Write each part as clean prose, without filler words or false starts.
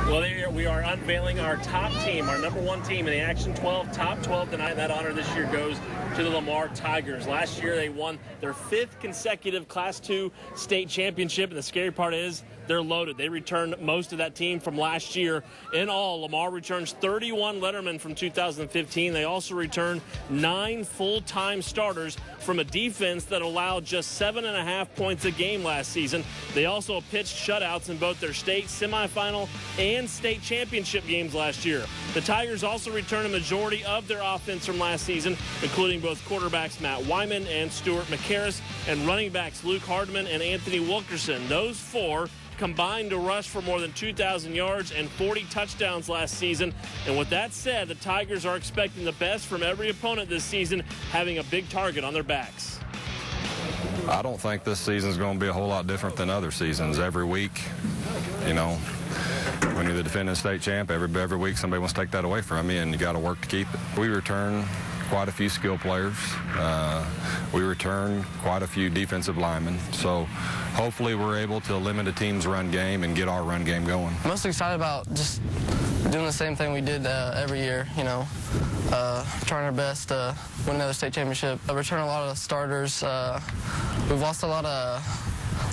Well, we are unveiling our top team, our number one team in the Action 12, top 12 tonight. That honor this year goes to the Lamar Tigers. Last year they won their 5th consecutive Class 2 state championship, and the scary part is they're loaded. They returned most of that team from last year. In all, Lamar returns 31 lettermen from 2015. They also returned 9 full-time starters from a defense that allowed just 7.5 points a game last season. They also pitched shutouts in both their state semifinal and state championship games last year. The Tigers also returned a majority of their offense from last season, including both quarterbacks Matt Wyman and Stuart McCarris, and running backs Luke Hardman and Anthony Wilkerson. Those 4 combined to rush for more than 2,000 yards and 40 touchdowns last season. And with that said, the Tigers are expecting the best from every opponent this season, having a big target on their backs. I don't think this season's going to be a whole lot different than other seasons. Every week, you know, when you're the defending state champ, every week somebody wants to take that away from you, and you got to work to keep it. We return quite a few skill players. We return quite a few defensive linemen. So hopefully we're able to limit a team's run game and get our run game going. I'm most excited about just doing the same thing we did every year, you know, trying our best to win another state championship. Return a lot of starters. We've lost a lot of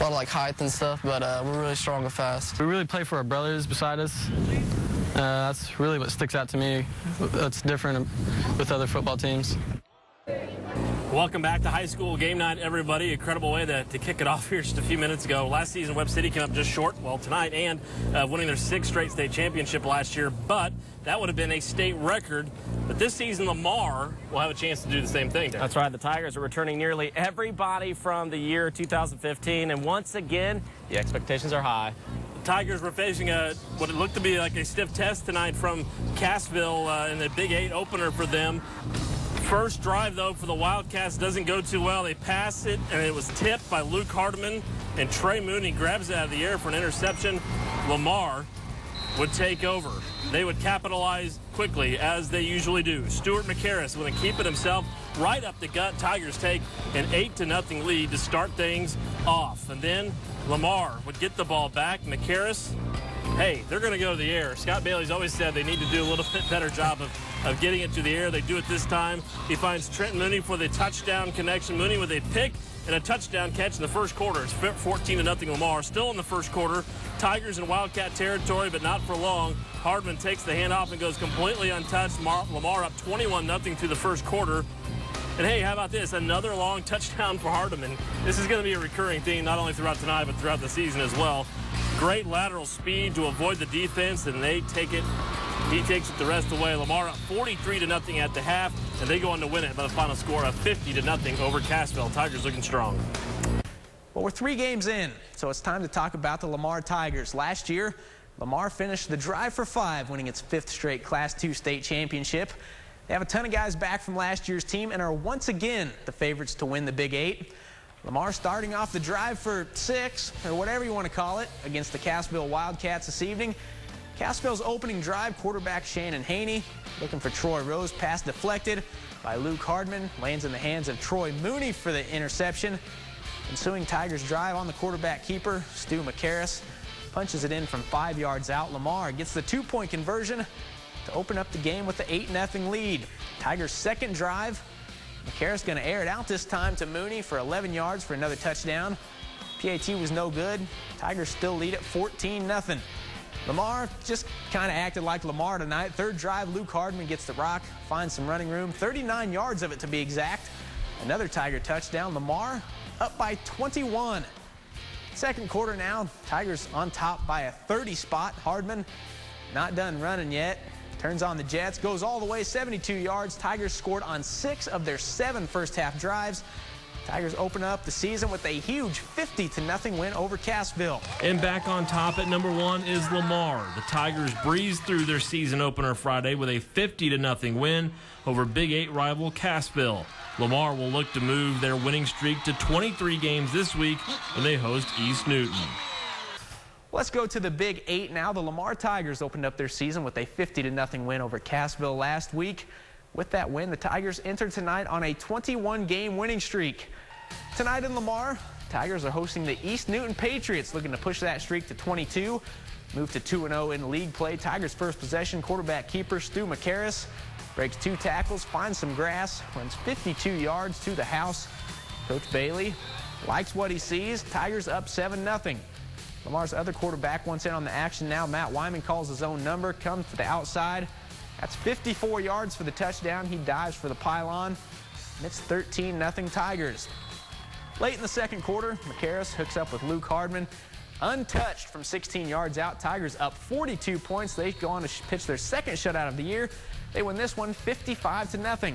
like height and stuff, but we're really strong and fast. We really play for our brothers beside us. That's really what sticks out to me. That's different with other football teams. Welcome back to high school game night, everybody. Incredible way to kick it off here just a few minutes ago. Last season, Webb City came up just short, well, tonight, and winning their 6th straight state championship last year. But that would have been a state record. But this season, Lamar will have a chance to do the same thing. That's right. The Tigers are returning nearly everybody from the year 2015. And once again, the expectations are high. Tigers were facing what it looked to be like a stiff test tonight from Cassville in the Big 8 opener for them. First drive, though, for the Wildcats doesn't go too well. They pass it, and it was tipped by Luke Hardman, and Trey Mooney grabs it out of the air for an interception. Lamar would take over. They would capitalize quickly, as they usually do. Stuart McCarris would keep it himself right up the gut. Tigers take an 8-0 lead to start things off. And then Lamar would get the ball back. McCarris, hey, they're going to go to the air. Scott Bailey's always said they need to do a little bit better job of getting it to the air. They do it this time. He finds Trent Mooney for the touchdown connection. Mooney with a pick and a touchdown catch in the first quarter. It's 14-0 Lamar. Still in the first quarter. Tigers in Wildcat territory, but not for long. Hardman takes the handoff and goes completely untouched. Lamar up 21-0 through the first quarter. And hey, how about this? Another long touchdown for Hardman. This is going to be a recurring theme, not only throughout tonight, but throughout the season as well. Great lateral speed to avoid the defense, and they take it. He takes it the rest of the way. Lamar up 43-0 at the half, and they go on to win it by the final score of 50-0 over Cassville. Tigers looking strong. Well, we're 3 games in, so it's time to talk about the Lamar Tigers. Last year, Lamar finished the drive for 5, winning its 5th straight Class 2 state championship. They have a ton of guys back from last year's team and are once again the favorites to win the Big 8. Lamar starting off the drive for 6, or whatever you want to call it, against the Cassville Wildcats this evening. Cassville's opening drive, quarterback Shannon Haney looking for Troy Rose. Pass deflected by Luke Hardman. Lands in the hands of Troy Mooney for the interception. Ensuing Tigers drive on the quarterback keeper, Stu McCarris. Punches it in from 5 yards out. Lamar gets the 2-point conversion to open up the game with the 8-0 lead. Tigers' second drive. McCarris going to air it out this time to Mooney for 11 yards for another touchdown. PAT was no good. Tigers still lead at 14-0. Lamar just kind of acted like Lamar tonight. Third drive, Luke Hardman gets the rock, finds some running room, 39 yards of it to be exact. Another Tiger touchdown. Lamar up by 21. Second quarter now, Tigers on top by a 30 spot. Hardman not done running yet. Turns on the Jets, goes all the way 72 yards. Tigers scored on 6 of their 7 first half drives. Tigers open up the season with a huge 50-0 win over Cassville. And back on top at number 1 is Lamar. The Tigers breezed through their season opener Friday with a 50-0 win over Big 8 rival Cassville. Lamar will look to move their winning streak to 23 games this week when they host East Newton. Let's go to the Big 8 now. The Lamar Tigers opened up their season with a 50-0 win over Cassville last week. With that win, the Tigers entered tonight on a 21-game winning streak. Tonight in Lamar, Tigers are hosting the East Newton Patriots, looking to push that streak to 22. Move to 2-0 in league play. Tigers' first possession, quarterback keeper Stu McCarris breaks 2 tackles, finds some grass, runs 52 yards to the house. Coach Bailey likes what he sees. Tigers up 7-0. Lamar's other quarterback wants in on the action now. Matt Wyman calls his own number, comes to the outside. That's 54 yards for the touchdown. He dives for the pylon, and it's 13-0 Tigers. Late in the second quarter, McCarris hooks up with Luke Hardman. Untouched from 16 yards out. Tigers up 42 points. They go on to pitch their second shutout of the year. They win this one 55-0.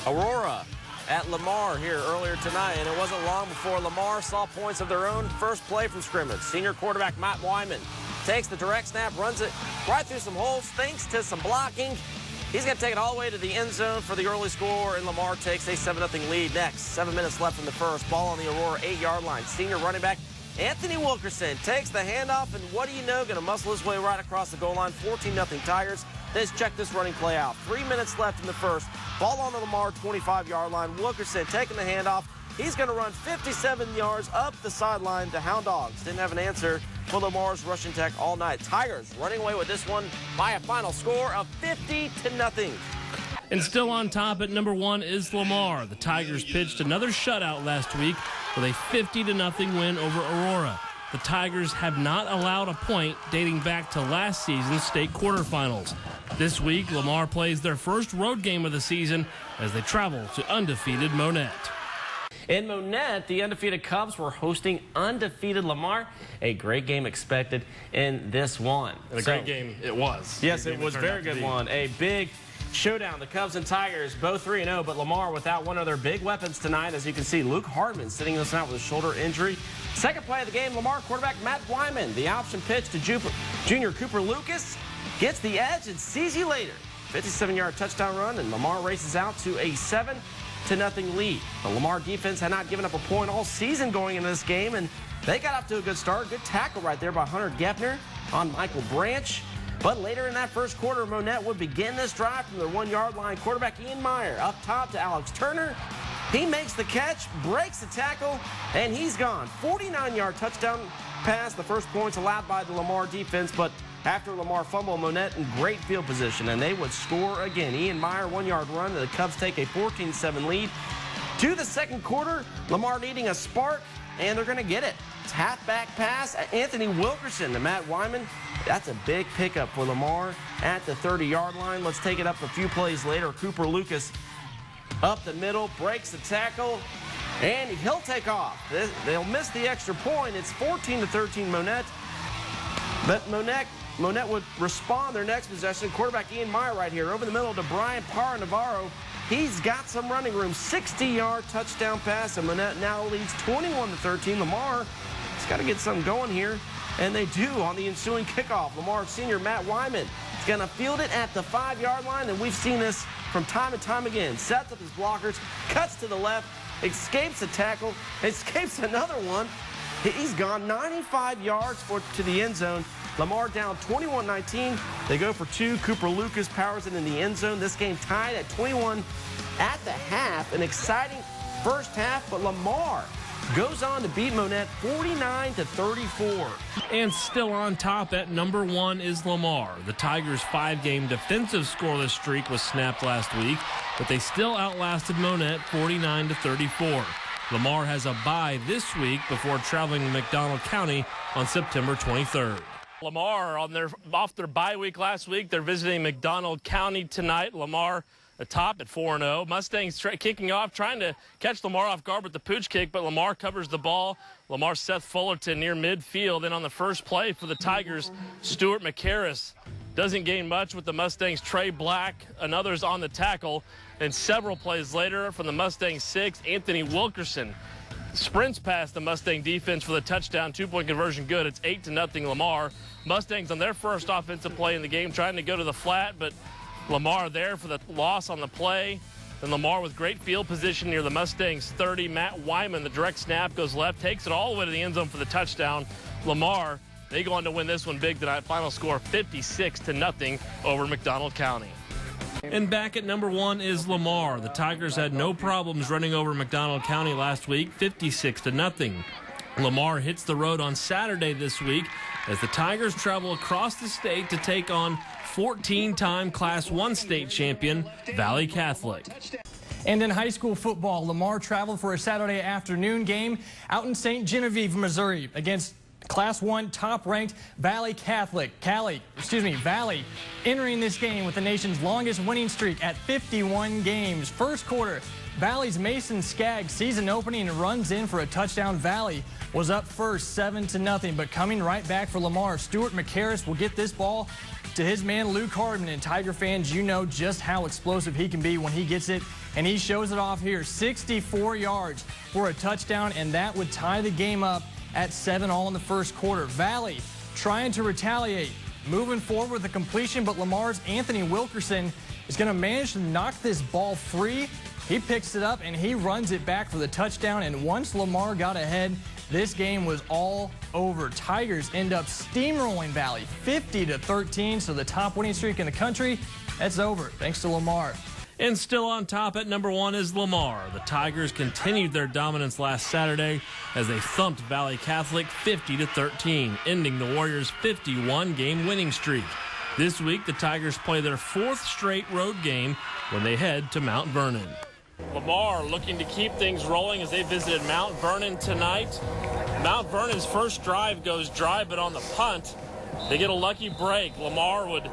Aurora at Lamar here earlier tonight, and it wasn't long before Lamar saw points of their own. First play from scrimmage. Senior quarterback Matt Wyman takes the direct snap, runs it right through some holes, thanks to some blocking. He's going to take it all the way to the end zone for the early score, and Lamar takes a 7-0 lead. Next, 7 minutes left in the first. Ball on the Aurora 8-yard line. Senior running back Anthony Wilkerson takes the handoff, and what do you know? Going to muscle his way right across the goal line. 14-0 Tigers. Let's check this running play out. 3 minutes left in the first. Ball on the Lamar 25-yard line. Wilkerson taking the handoff. He's going to run 57 yards up the sideline to Hound Dogs. Didn't have an answer for Lamar's rushing attack all night. Tigers running away with this one by a final score of 50-0. And still on top at number 1 is Lamar. The Tigers pitched another shutout last week with a 50-0 win over Aurora. The Tigers have not allowed a point dating back to last season's state quarterfinals. This week, Lamar plays their first road game of the season as they travel to undefeated Monette. In Monette, the undefeated Cubs were hosting undefeated Lamar. A great game expected in this one. And a great game it was. Yes, it was a very good one. A big showdown. The Cubs and Tigers both 3-0, but Lamar without one of their big weapons tonight. As you can see, Luke Hardman sitting this out with a shoulder injury. Second play of the game, Lamar quarterback Matt Wyman. The option pitch to junior Cooper Lucas. Gets the edge and sees you later. 57-yard touchdown run, and Lamar races out to a 7-0 lead. The Lamar defense had not given up a point all season going into this game, and they got off to a good start. Good tackle right there by Hunter Gepner on Michael Branch. But later in that first quarter, Monette would begin this drive from their 1-yard line. Quarterback Ian Meyer up top to Alex Turner. He makes the catch, breaks the tackle, and he's gone. 49-yard touchdown pass, the first points allowed by the Lamar defense, but after Lamar fumble, Monette in great field position, and they would score again. Ian Meyer, 1-yard run, and the Cubs take a 14-7 lead. To the second quarter, Lamar needing a spark, and they're going to get it. It's halfback pass, Anthony Wilkerson to Matt Wyman. That's a big pickup for Lamar at the 30-yard line. Let's take it up a few plays later. Cooper Lucas up the middle, breaks the tackle, and he'll take off. They'll miss the extra point. It's 14-13 Monette. But Monette would respond their next possession. Quarterback Ian Meyer right here over the middle to Brian Parr Navarro. He's got some running room. 60-yard touchdown pass, and Monette now leads 21-13. Lamar has got to get something going here, and they do on the ensuing kickoff. Lamar senior Matt Wyman is going to field it at the 5-yard line, and we've seen this from time and time again. Sets up his blockers, cuts to the left, escapes a tackle, escapes another one. He's gone 95 yards to the end zone. Lamar down 21-19. They go for 2. Cooper Lucas powers it in the end zone. This game tied at 21 at the half. An exciting first half, but Lamar goes on to beat Monette 49-34. And still on top at number 1 is Lamar. The Tigers' 5-game defensive scoreless streak was snapped last week, but they still outlasted Monette 49-34. Lamar has a bye this week before traveling to McDonald County on September 23rd. Lamar off their bye week last week. They're visiting McDonald County tonight. Lamar atop at 4-0. Mustangs kicking off, trying to catch Lamar off guard with the pooch kick, but Lamar covers the ball. Lamar Seth Fullerton near midfield, and on the first play for the Tigers, Stuart McCarris doesn't gain much with the Mustangs. Trey Black and others on the tackle, and several plays later from the Mustangs 6, Anthony Wilkerson sprints past the Mustang defense for the touchdown. 2-point conversion good. It's 8-0 Lamar. Mustangs on their first offensive play in the game trying to go to the flat, but Lamar there for the loss on the play. Then Lamar with great field position near the Mustangs 30. Matt Wyman, the direct snap, goes left, takes it all the way to the end zone for the touchdown. Lamar, they go on to win this one big tonight. Final score 56-0 over McDonald County. And back at number 1 is Lamar. The Tigers had no problems running over McDonald County last week, 56-0. Lamar hits the road on Saturday this week as the Tigers travel across the state to take on 14-time Class 1 state champion Valley Catholic. And in high school football, Lamar traveled for a Saturday afternoon game out in St. Genevieve, Missouri against Class 1 top-ranked Valley Catholic. Valley entering this game with the nation's longest winning streak at 51 games. First quarter, Valley's Mason Skaggs sees an opening and runs in for a touchdown. Valley was up first 7-0, but coming right back for Lamar, Stuart McCarris will get this ball to his man Luke Hardman. And Tiger fans, you know just how explosive he can be when he gets it, and he shows it off here. 64 yards for a touchdown, and that would tie the game up at 7-all in the first quarter. Valley trying to retaliate, moving forward with a completion, but Lamar's Anthony Wilkerson is going to manage to knock this ball free. He picks it up and he runs it back for the touchdown, and once Lamar got ahead, this game was all over. Tigers end up steamrolling Valley 50-13, so the top winning streak in the country, that's over thanks to Lamar. And still on top at number 1 is Lamar. The Tigers continued their dominance last Saturday as they thumped Valley Catholic 50-13, ending the Warriors' 51-game winning streak. This week, the Tigers play their 4th straight road game when they head to Mount Vernon. Lamar looking to keep things rolling as they visited Mount Vernon tonight. Mount Vernon's first drive goes dry, but on the punt, they get a lucky break. Lamar would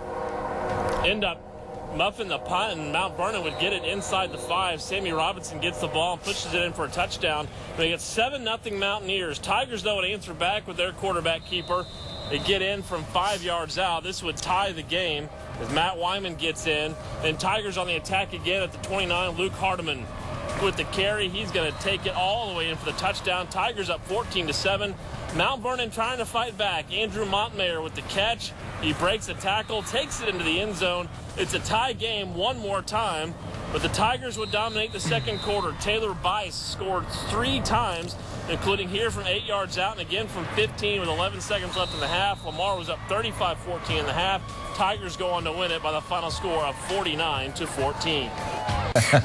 end up muffing the punt, and Mount Vernon would get it inside the 5. Sammy Robinson gets the ball and pushes it in for a touchdown. They get 7-0 Mountaineers. Tigers, though, would answer back with their quarterback keeper. They get in from 5 yards out. This would tie the game as Matt Wyman gets in. Then Tigers on the attack again at the 29. Luke Hardeman with the carry. He's going to take it all the way in for the touchdown. Tigers up 14-7. Mount Vernon trying to fight back. Andrew Montmayer with the catch. He breaks a tackle, takes it into the end zone. It's a tie game one more time, but the Tigers would dominate the second quarter. Taylor Bice scored 3 times, including here from 8 yards out and again from 15 with 11 seconds left in the half. Lamar was up 35-14 in the half. Tigers go on to win it by the final score of 49-14.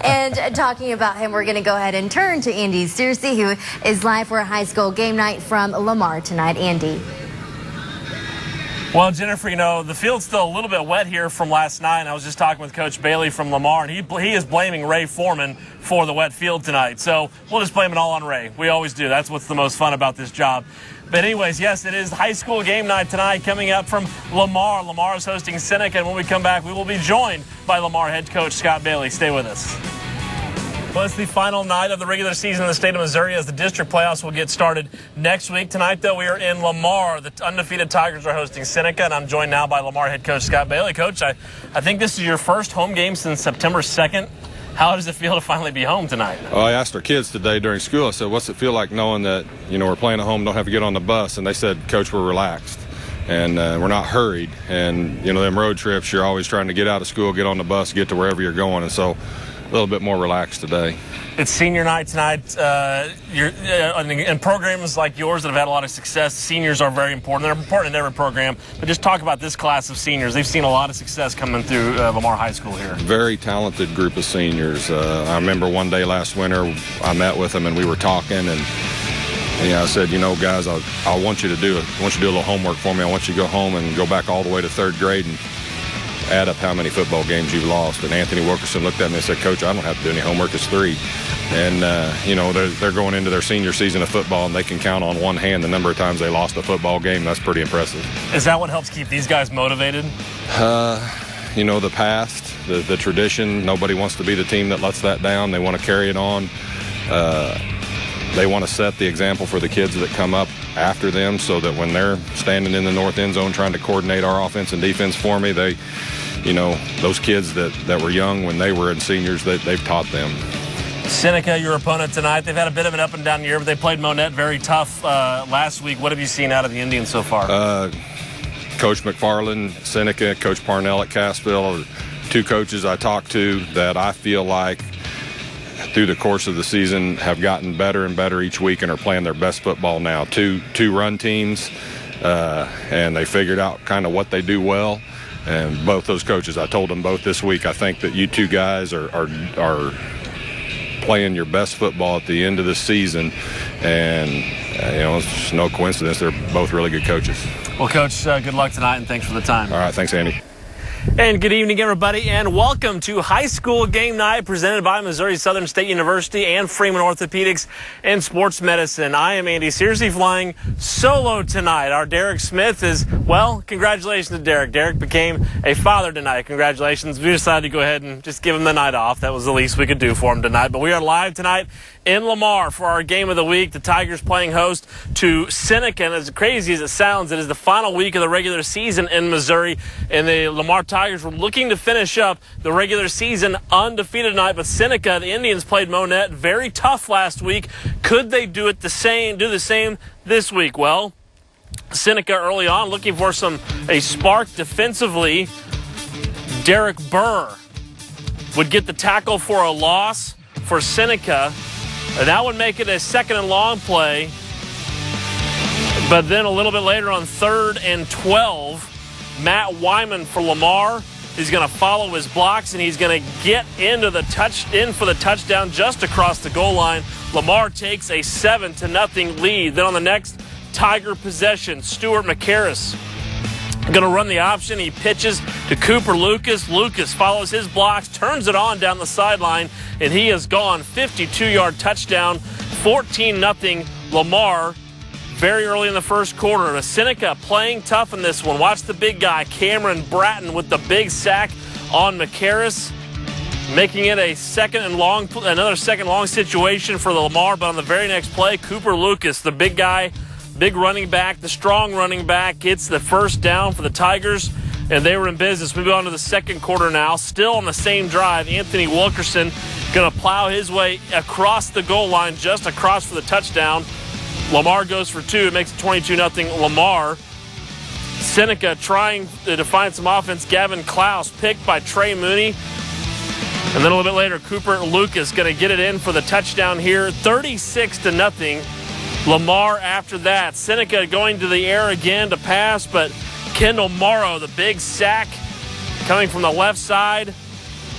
And talking about him, we're going to go ahead and turn to Andy Searcy, who is live for a high school game night from Lamar tonight. Andy. Well, Jennifer, you know, the field's still a little bit wet here from last night. And I was just talking with Coach Bailey from Lamar, and he is blaming Ray Foreman for the wet field tonight. So we'll just blame it all on Ray. We always do. That's what's the most fun about this job. But anyways, yes, it is high school game night tonight coming up from Lamar. Lamar is hosting Seneca, and when we come back, we will be joined by Lamar head coach Scott Bailey. Stay with us. Well, it's the final night of the regular season in the state of Missouri as the district playoffs will get started next week. Tonight, though, we are in Lamar. The undefeated Tigers are hosting Seneca, and I'm joined now by Lamar head coach Scott Bailey. Coach, I think this is your first home game since September 2nd. How does it feel to finally be home tonight? Well, I asked our kids today during school, I said, what's it feel like knowing that, you know, we're playing at home, don't have to get on the bus? And they said, Coach, we're relaxed. And we're not hurried. And, you know, them road trips, you're always trying to get out of school, get on the bus, get to wherever you're going. And so a little bit more relaxed today. It's senior night tonight. In programs like yours that have had a lot of success, seniors are very important. They're important in every program. But just talk about this class of seniors. They've seen a lot of success coming through Lamar High School here. Very talented group of seniors. I remember one day last winter I met with them and we were talking, and I said, you know, guys, I want you to do a little homework for me. I want you to go home and go back all the way to 3rd grade and add up how many football games you've lost. And Anthony Wilkerson looked at me and said, Coach, I don't have to do any homework. It's 3. And, they're going into their senior season of football, and they can count on one hand the number of times they lost a football game. That's pretty impressive. Is that what helps keep these guys motivated? The past, the tradition. Nobody wants to be the team that lets that down. They want to carry it on. They want to set the example for the kids that come up after them, so that when they're standing in the north end zone trying to coordinate our offense and defense for me, those kids that were young when they were in seniors, they've taught them. Seneca, your opponent tonight, they've had a bit of an up and down year, but they played Monette very tough last week. What have you seen out of the Indians so far? Coach McFarland, Seneca, Coach Parnell at Cassville, 2 coaches I talked to that I feel like through the course of the season have gotten better and better each week and are playing their best football now. Two run teams, and they figured out kind of what they do well. And both those coaches, I told them both this week, I think that you 2 guys are playing your best football at the end of the season. And, it's no coincidence they're both really good coaches. Well, Coach, good luck tonight, and thanks for the time. All right, thanks, Andy. And good evening, everybody, and welcome to High School Game Night presented by Missouri Southern State University and Freeman Orthopedics and Sports Medicine. I am Andy Searcy, flying solo tonight. Our Derek Smith is, well, congratulations to Derek. Derek became a father tonight. Congratulations. We decided to go ahead and just give him the night off. That was the least we could do for him tonight. But we are live tonight in Lamar for our game of the week. The Tigers playing host to Seneca. And as crazy as it sounds, it is the final week of the regular season in Missouri, and the Lamar Tigers were looking to finish up the regular season undefeated tonight. But Seneca, the Indians, played Monette very tough last week. Could they do the same this week? Well, Seneca early on looking for a spark defensively. Derek Burr would get the tackle for a loss for Seneca. And that would make it a second and long play. But then a little bit later on 3rd and 12, Matt Wyman for Lamar. He's going to follow his blocks, and he's going to get in for the touchdown just across the goal line. Lamar takes a 7-0 lead. Then on the next Tiger possession, Stuart McCarris going to run the option. He pitches to Cooper Lucas. Lucas follows his blocks, turns it on down the sideline, and he is gone. 52-yard touchdown, 14-0 Lamar. Very early in the first quarter. Seneca playing tough in this one. Watch the big guy, Cameron Bratton, with the big sack on McCarris, making it another second long situation for the Lamar. But on the very next play, Cooper Lucas, the big guy, big running back, the strong running back, gets the first down for the Tigers, and they were in business. Moving on to the second quarter now. Still on the same drive, Anthony Wilkerson going to plow his way across the goal line, just across for the touchdown. Lamar goes for 2. It makes it 22-0 Lamar. Seneca trying to find some offense. Gavin Klaus picked by Trey Mooney. And then a little bit later, Cooper Lucas going to get it in for the touchdown here. 36-0 Lamar after that. Seneca going to the air again to pass, but Kendall Morrow, the big sack coming from the left side.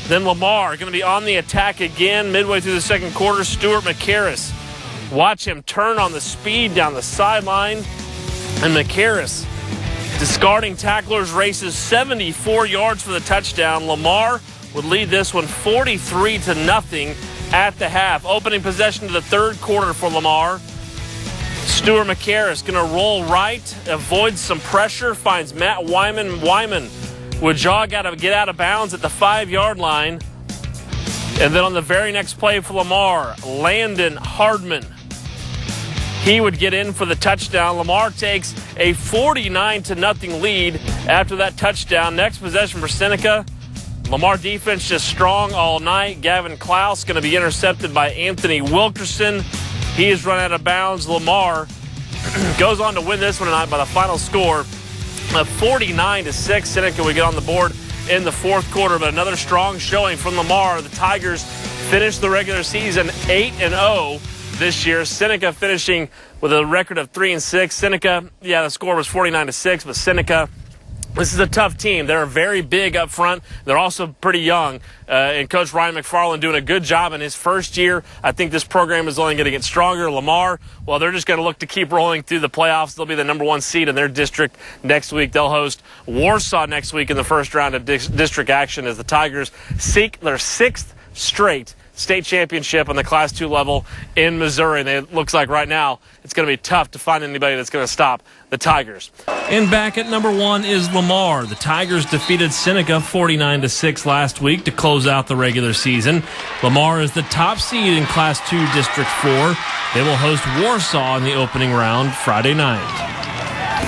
Then Lamar going to be on the attack again midway through the second quarter. Stuart McCarris. Watch him turn on the speed down the sideline. And McCarris, discarding tacklers, races 74 yards for the touchdown. Lamar would lead this one 43-0 at the half. Opening possession to the third quarter for Lamar. Stuart McCarris going to roll right, avoids some pressure, finds Matt Wyman. Wyman would get out of bounds at the 5-yard line. And then on the very next play for Lamar, Landon Hardman. He would get in for the touchdown. Lamar takes a 49-0 lead after that touchdown. Next possession for Seneca. Lamar defense just strong all night. Gavin Klaus going to be intercepted by Anthony Wilkerson. He is run out of bounds. Lamar goes on to win this one tonight by the final score of 49-6. Seneca would get on the board in the fourth quarter, but another strong showing from Lamar. The Tigers finished the regular season 8-0 this year. Seneca finishing with a record of 3-6. Seneca, the score was 49-6, but Seneca, this is a tough team. They're very big up front. They're also pretty young. And Coach Ryan McFarland doing a good job in his first year. I think this program is only going to get stronger. Lamar, well, they're just going to look to keep rolling through the playoffs. They'll be the number 1 seed in their district next week. They'll host Warsaw next week in the first round of district action as the Tigers seek their 6th straight state championship on the Class 2 level in Missouri. And it looks like right now it's going to be tough to find anybody that's going to stop the Tigers. And back at number 1 is Lamar. The Tigers defeated Seneca 49-6 last week to close out the regular season. Lamar is the top seed in Class 2 District 4. They will host Warsaw in the opening round Friday night.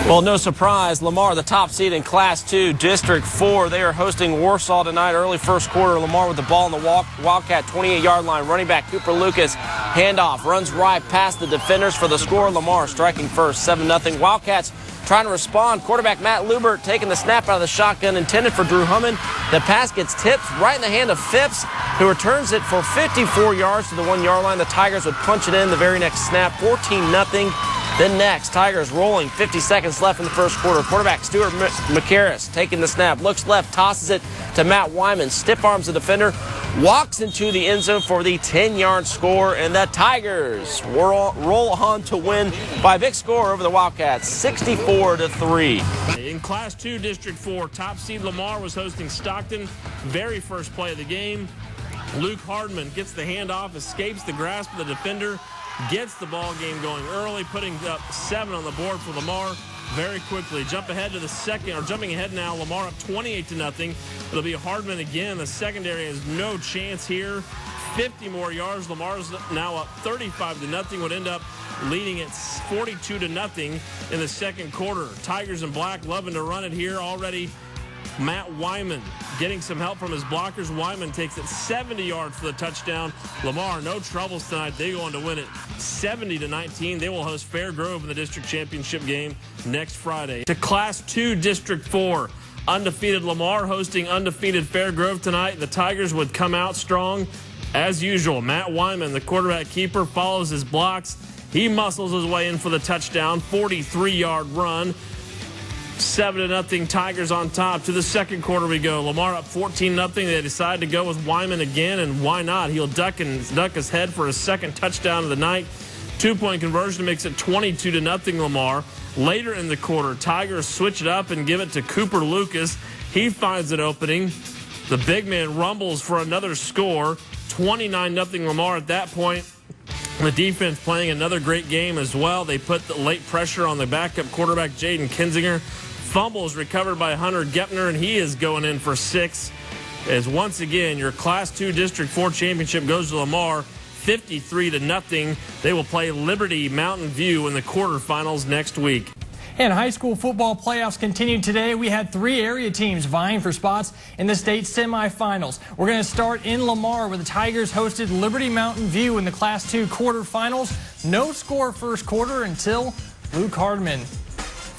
Well, no surprise, Lamar, the top seed in Class 2, District 4. They are hosting Warsaw tonight, early first quarter. Lamar with the ball on the Wildcat 28-yard line. Running back Cooper Lucas, handoff, runs right past the defenders for the score. Lamar striking first, 7-0. Wildcats trying to respond. Quarterback Matt Lubert taking the snap out of the shotgun intended for Drew Hummon. The pass gets tipped right in the hand of Phipps, who returns it for 54 yards to the 1-yard line. The Tigers would punch it in the very next snap, 14-0. Then next, Tigers rolling, 50 seconds left in the first quarter. Quarterback Stuart McCarris taking the snap, looks left, tosses it to Matt Wyman. Stiff arms the defender, walks into the end zone for the 10-yard score, and the Tigers roll on to win by a big score over the Wildcats, 64-3. In Class 2, District 4, top seed Lamar was hosting Stockton. Very first play of the game. Luke Hardman gets the handoff, escapes the grasp of the defender, gets the ball game going early, putting up 7 on the board for Lamar very quickly. Jumping ahead now, Lamar up 28-0. It'll be Hardman again. The secondary has no chance here. 50 more yards. Lamar's now up 35-0. Would end up leading it 42-0 in the second quarter. Tigers in black loving to run it here already. Matt Wyman getting some help from his blockers. Wyman takes it 70 yards for the touchdown. Lamar, no troubles tonight. They go on to win it 70-19. They will host Fairgrove in the district championship game next Friday. To Class 2, District 4. Undefeated Lamar hosting undefeated Fairgrove tonight. The Tigers would come out strong as usual. Matt Wyman, the quarterback keeper, follows his blocks. He muscles his way in for the touchdown. 43-yard run. 7-0 Tigers on top. To the second quarter we go. Lamar up 14-0. They decide to go with Wyman again, and why not? He'll duck his head for his second touchdown of the night. 2-point conversion makes it 22-0 Lamar. Later in the quarter, Tigers switch it up and give it to Cooper Lucas. He finds an opening. The big man rumbles for another score. 29-0 Lamar at that point. The defense playing another great game as well. They put the late pressure on the backup quarterback, Jaden Kinzinger. Fumbles recovered by Hunter Gepner, and he is going in for 6. As once again, your Class 2 District 4 championship goes to Lamar, 53-0. They will play Liberty Mountain View in the quarterfinals next week. And high school football playoffs continued today. We had 3 area teams vying for spots in the state semifinals. We're going to start in Lamar, where the Tigers hosted Liberty Mountain View in the Class 2 quarterfinals. No score first quarter until Luke Hardman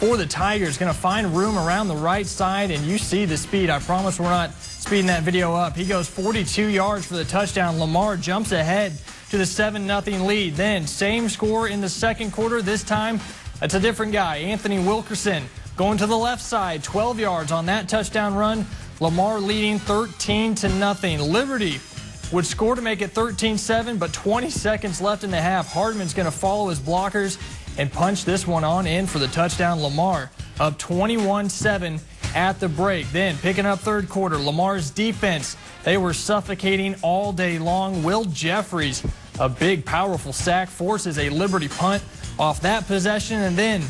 for the Tigers going to find room around the right side, and you see the speed. I promise we're not speeding that video up. He goes 42 yards for the touchdown. Lamar jumps ahead to the 7-0 lead. Then same score in the second quarter. This time it's a different guy, Anthony Wilkerson, going to the left side, 12 yards on that touchdown run. Lamar leading 13-0. Liberty would score to make it 13-7, but 20 seconds left in the half. Hardman's going to follow his blockers and punch this one on in for the touchdown. Lamar up 21-7 at the break. Then picking up third quarter, Lamar's defense, they were suffocating all day long. Will Jeffries, a big, powerful sack, forces a Liberty punt off that possession. And then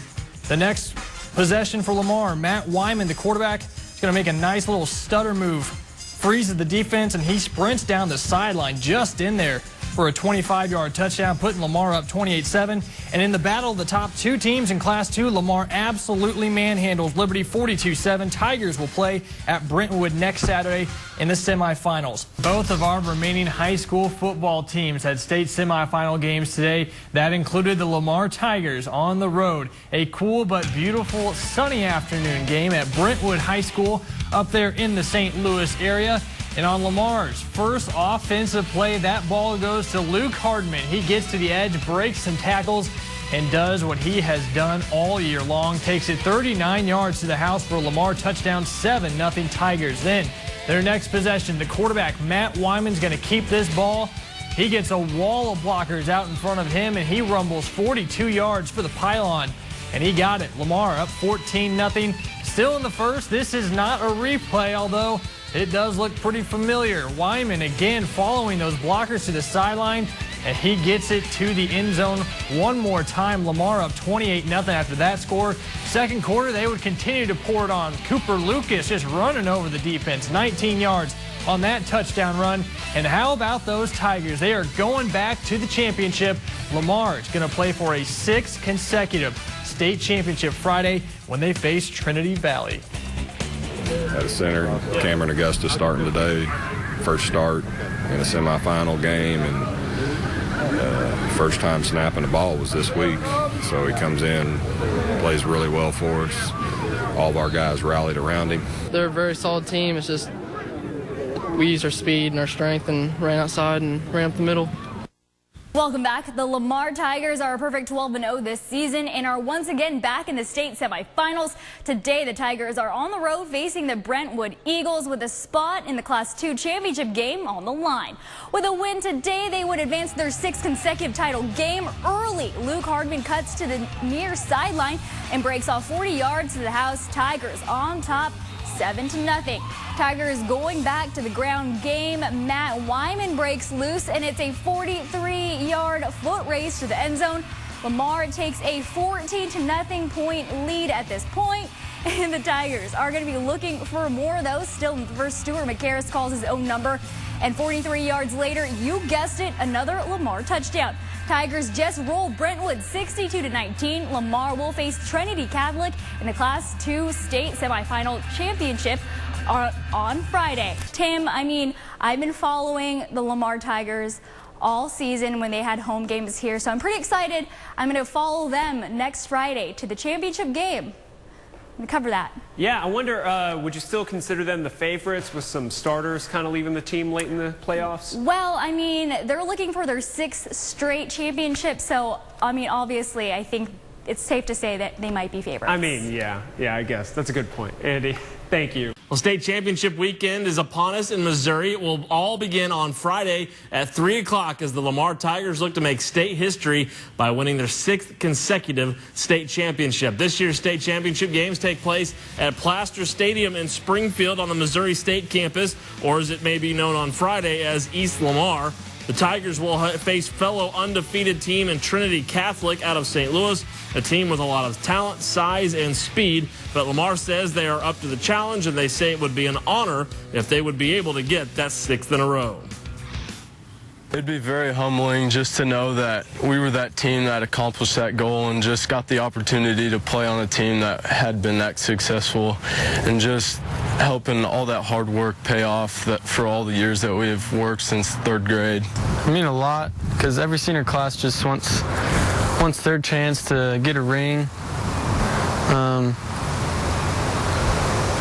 the next possession for Lamar, Matt Wyman, the quarterback, is going to make a nice little stutter move, freezes the defense, and he sprints down the sideline just in there for a 25-yard touchdown, putting Lamar up 28-7. And in the battle of the top 2 teams in Class 2, Lamar absolutely manhandles Liberty 42-7. Tigers will play at Brentwood next Saturday in the semifinals. Both of our remaining high school football teams had state semifinal games today. That included the Lamar Tigers on the road. A cool but beautiful sunny afternoon game at Brentwood High School up there in the St. Louis area. And on Lamar's first offensive play, that ball goes to Luke Hardman. He gets to the edge, breaks some tackles, and does what he has done all year long. Takes it 39 yards to the house for a Lamar touchdown, 7-0 Tigers. Then their next possession, the quarterback, Matt Wyman's going to keep this ball. He gets a wall of blockers out in front of him, and he rumbles 42 yards for the pylon. And he got it. Lamar up 14-0. Still in the first. This is not a replay, although it does look pretty familiar. Wyman again following those blockers to the sideline, and he gets it to the end zone one more time. Lamar up 28-0 after that score. Second quarter, they would continue to pour it on. Cooper Lucas just running over the defense, 19 yards on that touchdown run. And how about those Tigers? They are going back to the championship. Lamar is going to play for a 6th consecutive state championship Friday when they face Trinity Valley. At center, Cameron Augusta starting today. First start in a semifinal game, and first time snapping the ball was this week. So he comes in, plays really well for us. All of our guys rallied around him. They're a very solid team. It's just we used our speed and our strength and ran outside and ran up the middle. Welcome back. The Lamar Tigers are a perfect 12-0 this season and are once again back in the state semifinals. Today, the Tigers are on the road facing the Brentwood Eagles with a spot in the Class 2 championship game on the line. With a win today, they would advance their 6th consecutive title game early. Luke Hardman cuts to the near sideline and breaks off 40 yards to the house. Tigers on top, 7-0. Tigers going back to the ground game. Matt Wyman breaks loose, and it's a 43-yard foot race to the end zone. Lamar takes a 14-0 point lead at this point, and the Tigers are going to be looking for more of those. Still in the first, Stuart McCarris calls his own number, and 43 yards later, you guessed it, another Lamar touchdown. Tigers just rolled Brentwood 62-19. Lamar will face Trinity Catholic in the Class 2 state semifinal championship on Friday. Tim, I've been following the Lamar Tigers all season when they had home games here, so I'm pretty excited. I'm going to follow them next Friday to the championship game. I'm going to cover that. Yeah, I wonder, would you still consider them the favorites with some starters kind of leaving the team late in the playoffs? Well, they're looking for their 6th straight championship, so, obviously, I think it's safe to say that they might be favorites. Yeah, I guess. That's a good point. Andy, thank you. Well, state championship weekend is upon us in Missouri. It will all begin on Friday at 3 o'clock as the Lamar Tigers look to make state history by winning their 6th consecutive state championship. This year's state championship games take place at Plaster Stadium in Springfield on the Missouri State campus, or as it may be known on Friday as East Lamar. The Tigers will face fellow undefeated team in Trinity Catholic out of St. Louis, a team with a lot of talent, size, and speed. But Lamar says they are up to the challenge, and they say it would be an honor if they would be able to get that 6th in a row. It'd be very humbling just to know that we were that team that accomplished that goal and just got the opportunity to play on a team that had been that successful, and just helping all that hard work pay off for all the years that we have worked since 3rd grade. I mean a lot, because every senior class just wants their chance to get a ring.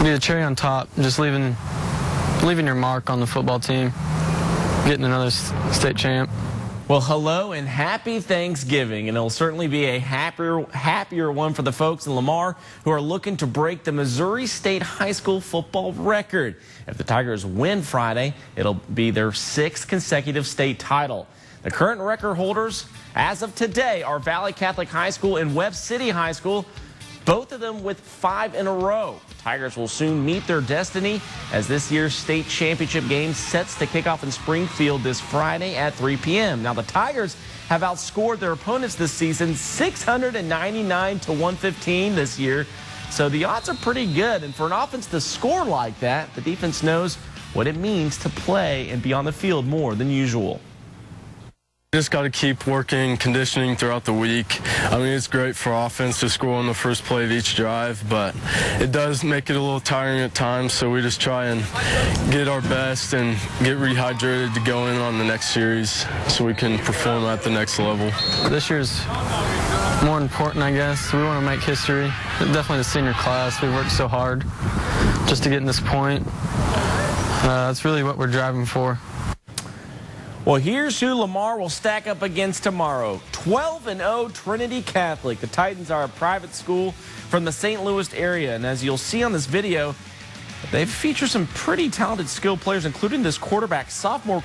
Be the cherry on top, just leaving your mark on the football team. Getting another state champ. Well, hello and happy Thanksgiving, and it'll certainly be a happier one for the folks in Lamar who are looking to break the Missouri State high school football record. If the Tigers win Friday, it'll be their 6th consecutive state title. The current record holders as of today are Valley Catholic High School and Webb City High School, both of them with 5 in a row. Tigers will soon meet their destiny as this year's state championship game sets to kick off in Springfield this Friday at 3 p.m. Now, the Tigers have outscored their opponents this season 699-115 this year, so the odds are pretty good. And for an offense to score like that, the defense knows what it means to play and be on the field more than usual. Just got to keep working, conditioning throughout the week. It's great for offense to score on the first play of each drive, but it does make it a little tiring at times, so we just try and get our best and get rehydrated to go in on the next series so we can perform at the next level. This year's more important, I guess. We want to make history. Definitely the senior class. We worked so hard just to get in this point. That's really what we're driving for. Well, here's who Lamar will stack up against tomorrow. 12-0 Trinity Catholic. The Titans are a private school from the St. Louis area, and as you'll see on this video, they feature some pretty talented, skilled players, including this quarterback, the sophomore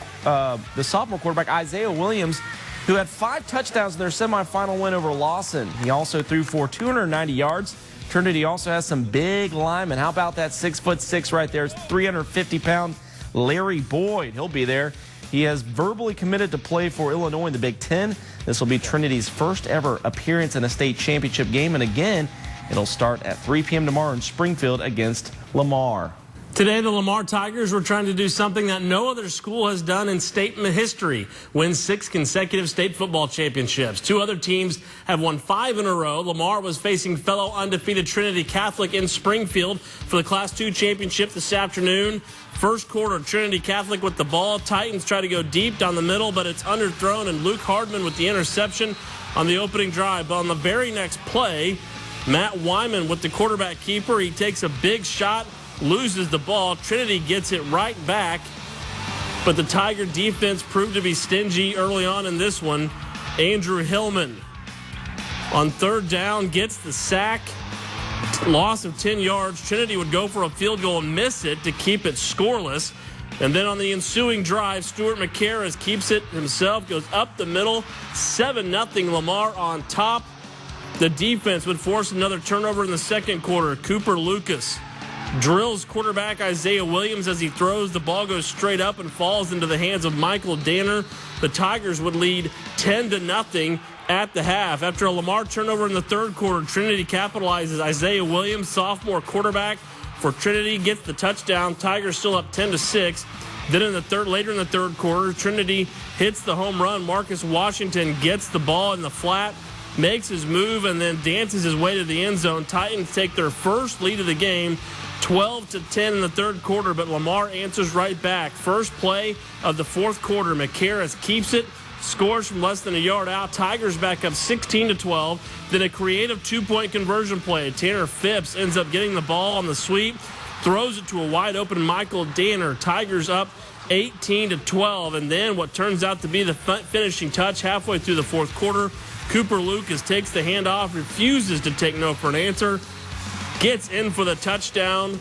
quarterback Isaiah Williams, who had 5 touchdowns in their semifinal win over Lawson. He also threw for 290 yards. Trinity also has some big linemen. How about that 6'6" right there? It's 350-pound Larry Boyd. He'll be there. He has verbally committed to play for Illinois in the Big Ten. This will be Trinity's first ever appearance in a state championship game. And again, it'll start at 3 p.m. tomorrow in Springfield against Lamar. Today, the Lamar Tigers were trying to do something that no other school has done in state history, win 6 consecutive state football championships. 2 other teams have won 5 in a row. Lamar was facing fellow undefeated Trinity Catholic in Springfield for the Class 2 championship this afternoon. First quarter, Trinity Catholic with the ball. Titans try to go deep down the middle, but it's underthrown, and Luke Hardman with the interception on the opening drive. But on the very next play, Matt Wyman with the quarterback keeper. He takes a big shot, loses the ball. Trinity gets it right back. But the Tiger defense proved to be stingy early on in this one. Andrew Hillman on third down gets the sack. Loss of 10 yards. Trinity would go for a field goal and miss it to keep it scoreless. And then on the ensuing drive, Stuart McCarris keeps it himself, goes up the middle, 7-0 Lamar on top. The defense would force another turnover in the second quarter. Cooper Lucas drills quarterback Isaiah Williams as he throws. The ball goes straight up and falls into the hands of Michael Danner. The Tigers would lead 10-0 at the half. After a Lamar turnover in the third quarter, Trinity capitalizes. Isaiah Williams, sophomore quarterback for Trinity, gets the touchdown. Tigers still up 10-6. Then later in the third quarter, Trinity hits the home run. Marcus Washington gets the ball in the flat, makes his move, and then dances his way to the end zone. Titans take their first lead of the game, 12-10 in the third quarter, but Lamar answers right back. First play of the fourth quarter, McCarris keeps it, scores from less than a yard out. Tigers back up 16-12. Then a creative two-point conversion play. Tanner Phipps ends up getting the ball on the sweep, throws it to a wide-open Michael Danner. Tigers up 18-12. And then what turns out to be the finishing touch halfway through the fourth quarter, Cooper Lucas takes the handoff, refuses to take no for an answer, gets in for the touchdown,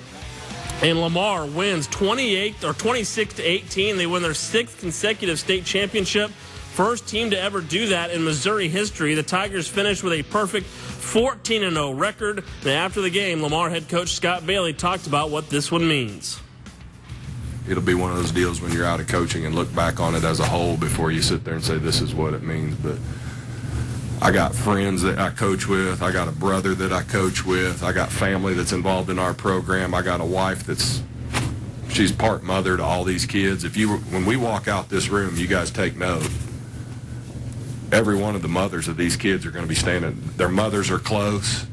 and Lamar wins 26-18. They win their sixth consecutive state championship. First team to ever do that in Missouri history. The Tigers finished with a perfect 14-0 record. And after the game, Lamar head coach Scott Bailey talked about what this one means. It'll be one of those deals when you're out of coaching and look back on it as a whole before you sit there and say this is what it means. But I got friends that I coach with. I got a brother that I coach with. I got family that's involved in our program. I got a wife she's part mother to all these kids. When we walk out this room, you guys take note. Every one of the mothers of these kids are going to be standing. Their mothers are close.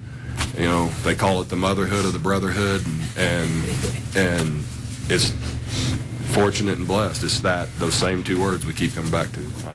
You know, they call it the motherhood of the brotherhood, and it's fortunate and blessed. It's those same two words we keep coming back to.